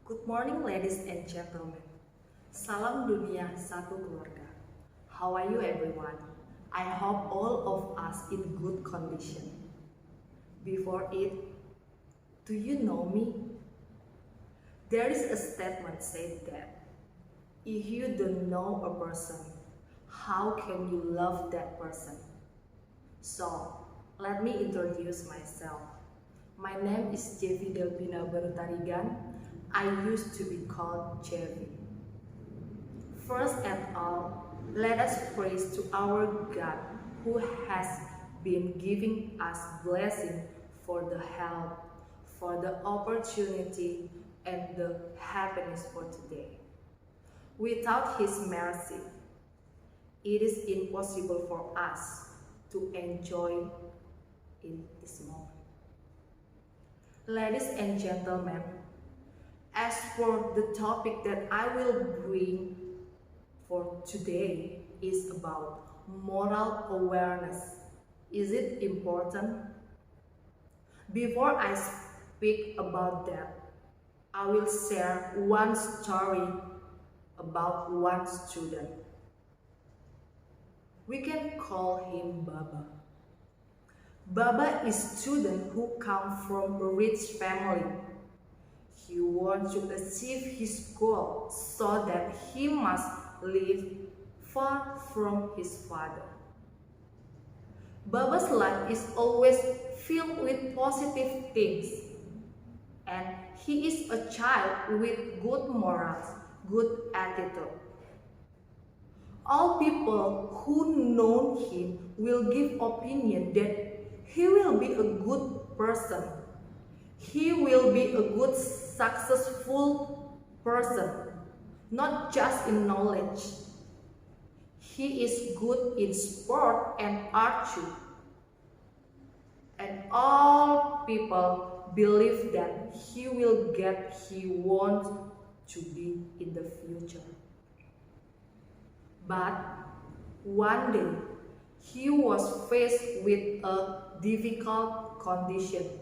Good morning, ladies and gentlemen. Salam dunia, satu keluarga. How are you, everyone? I hope all of us in good condition. Before it, do you know me? There is a statement said that if you don't know a person, how can you love that person? So, let me introduce myself. My name is JEFFY Delpina TARIGAN. I used to be called JEFFY. First of all, let us praise to our God who has been giving us blessing for the help, for the opportunity, and the happiness for today. Without His mercy, it is impossible for us to enjoy in this moment. Ladies and gentlemen, as for the topic that I will bring for today is about moral awareness. Is it important? Before I speak about that, I will share one story about one student. We can call him Baba. Baba is a student who comes from a rich family. He wants to achieve his goal so that he must live far from his father. Baba's life is always filled with positive things, and he is a child with good morals, good attitude. All people who know him will give opinion that he will be a good person. He will be a good, successful person, not just in knowledge. He is good in sport and archery. And all people believe that he will get he wants to be in the future. But one day, he was faced with a difficult condition.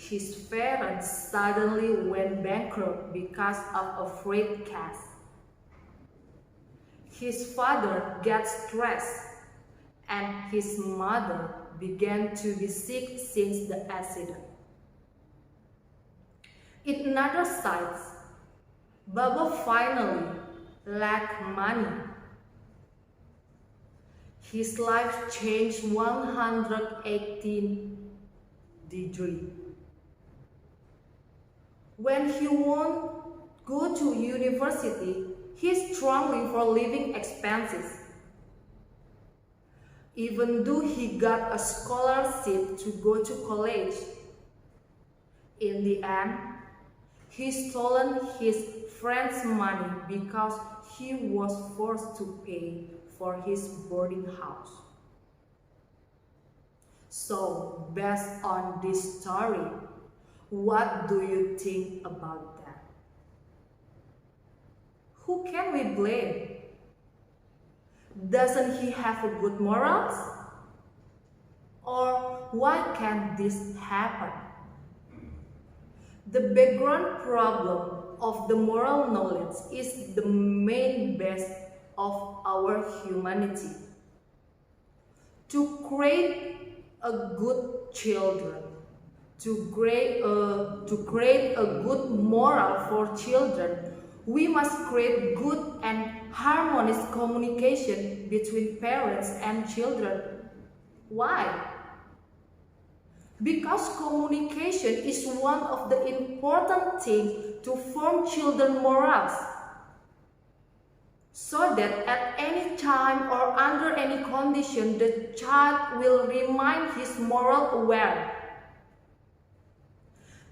His parents suddenly went bankrupt because of a freight cash. His father got stressed, and his mother began to be sick since the accident. In another side, Baba finally lacked money. His life changed 118 degrees. When he won't go to university, he's struggling for living expenses. Even though he got a scholarship to go to college, in the end, he stolen his friend's money because he was forced to pay for his boarding house. So, based on this story, what do you think about that? Who can we blame? Doesn't he have a good morals? Or why can this happen? The background problem of the moral knowledge is the main base of our humanity. To create a good children, to create a good moral for children, we must create good and harmonious communication between parents and children. Why? Because communication is one of the important things to form children's morals, so that at any time or under any condition, the child will remain his moral aware.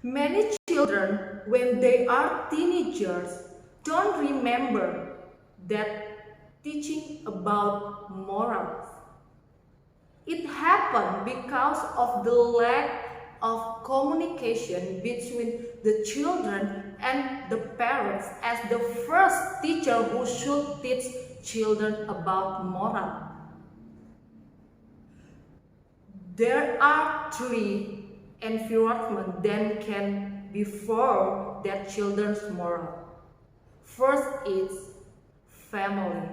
Many children, when they are teenagers, don't remember that teaching about morals. It happened because of the lack of communication between the children and the parents as the first teacher who should teach children about moral. There are three environment then can be formed that children's moral. First is family,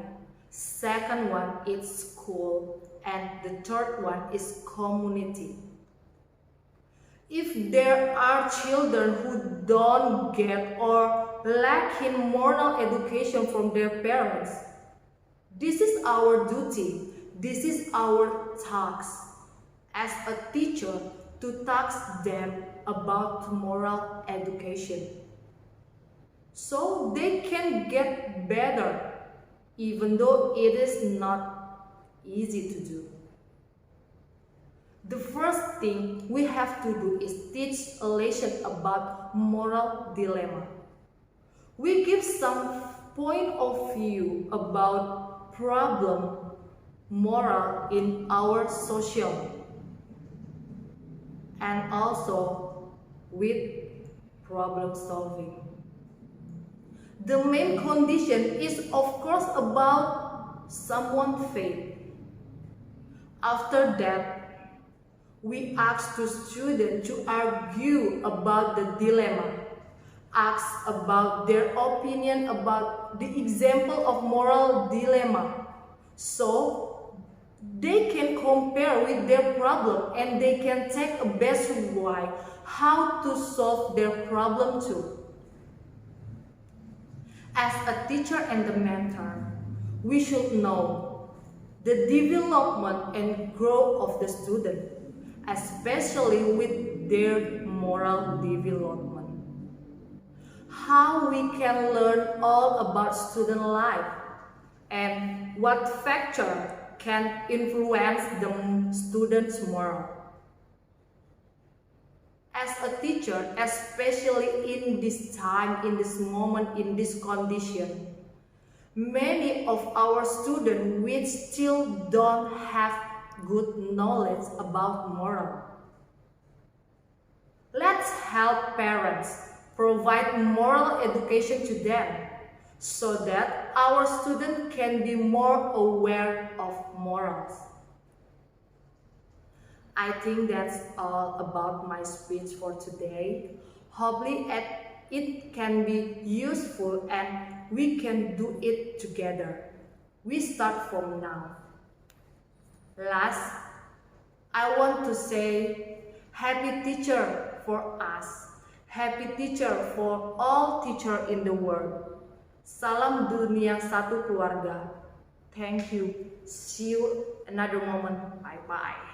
second one is school, and the third one is community. If there are children who don't get or lack in moral education from their parents, this is our duty, this is our task as a teacher to teach them about moral education, so they can get better, even though it is not easy to do. The first thing we have to do is teach a lesson about moral dilemma. We give some point of view about problem moral in our social and also with problem solving. The main condition is of course about someone's faith. After that, we ask the student to argue about the dilemma, ask about their opinion about the example of moral dilemma, so they can compare with their problem and they can take a best way how to solve their problem too. As a teacher and a mentor, we should know the development and growth of the student, especially with their moral development. How we can learn all about student life and what factor can influence the student's moral. As a teacher, especially in this time, in this moment, in this condition, many of our students which still don't have good knowledge about moral. Let's help parents provide moral education to them so that our students can be more aware of morals. I think that's all about my speech for today. Hopefully it can be useful and we can do it together. We start from now. Last, I want to say happy teacher for us. Happy teacher for all teachers in the world. Salam dunia satu keluarga. Thank you. See you another moment. Bye-bye.